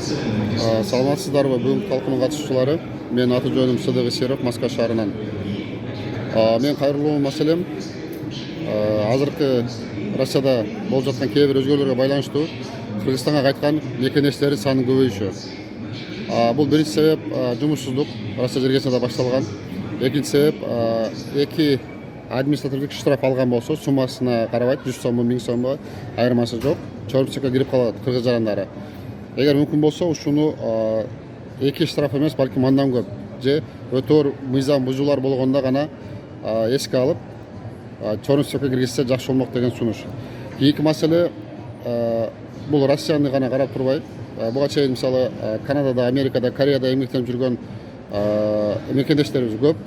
Саламатсыздарбы бүгүнкү талкуунун катышуучулары? Менин аты жөнүм Сыдык Исеров, Москва шаарынан. Мен кайрылуу маселем азыркы Россияда болуп жаткан кээ бир өзгөрүүлөргө байланыштуу Кыргызстанга кайткан мекенештердин санынын көбөйүшү. Бул биринчи себеп жумушсуздук, Россия жергесинде башталган. Экинчи себеп эки административдик штраф алган болсо, суммасына карабайт, 100 сомбу, 1000 сомбу айырмасы жок. Чорумчукка кирип калат кыргыз жарандары. Эгер мүмкүн болсо, ушуну эки штраф эмес, балким андан көп же өтөр мыйзам бузуулар болгондо гана эске алып, чорумчукка киргизсе жакшы болмок деген сунуш. Кийинки маселе, бул Россияны гана карап турбай, буга чейин мисалы Канадада, Америкада, Кореяда эмгектенип жүргөн мекендештерибиз көп.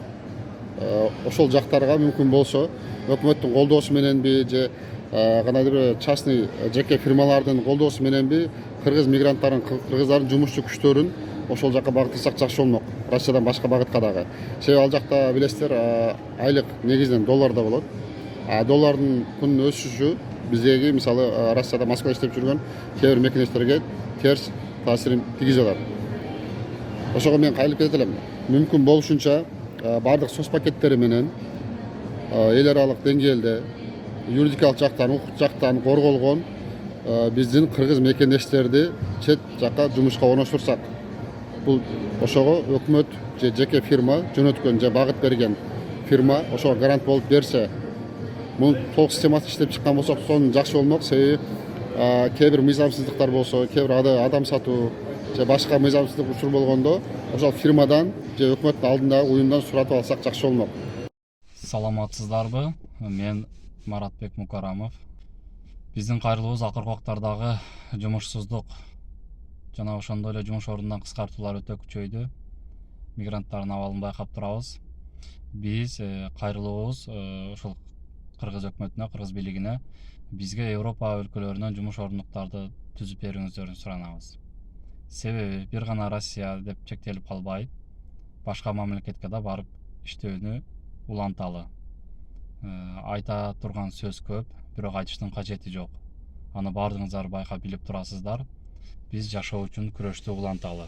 Ошол жактарга мүмкүн болсо, өкмөттүн колдоосу мененби же кандайдыр бир частный жеке фирмалардын колдоосу мененби кыргыз мигранттарын, кыргыздардын жумушчу күчтөрүн ошол жакка багыттасак жакшы болмок. Россиядан башка багытка дагы. Себеби ал жакта билесиздер, айлык негизинен долларда болот. Доллардын күнүнүн өсүшү биздеги мисалы Россияда, Москвада иштеп жүргөн кээ бир мекенештерге терс таасирин тийгизип атат. Ошого мен кайрылып кетет элем. Мүмкүн болушунча бардык соц пакеттери менен эл аралык деңгээлде юридикалык жактан, укук жактан корголгон биздин кыргыз мекендештерди чет жакка жумушка орноштурсак, бул ошого өкмөт же жеке фирма жөнөткөн же багыт берген фирма ошого гарант болуп берсе, мунун толук системасы иштеп чыккан болсо, сонун жакшы болмок. Себеби кээ бир мыйзамсыздыктар болсо, кээ бир адам сатуу же башка мыйзамсыздык учур болгондо ошол фирмадан же өкмөттүн алдындагы уюмдан суратып алсак жакшы болмок. Саламатсыздарбы? Мен Маратбек Мукарамов. Биздин кайрылуубуз акыркы убактардагы жумушсуздук жана ошондой эле жумуш ордунан кыскартуулар өтө күчөйдү. Мигранттардын абалын байкап турабыз. Биз кайрылуубуз ошол кыргыз өкмөтүнө, кыргыз бийлигине бизге Европа өлкөлөрүнөн жумуш ордундуктарды түзүп берүүңүздөрүн суранабыз. Себеби бир гана Россия деп чектелип калбай, башка мамлекетке да барып иштөөнү уланталы. Айта турган сөз көп, бирок айтыштын кажети жок. Аны баардыгыңыздар байкап билип турасыздар. Биз жашоо үчүн күрөштү уланталы.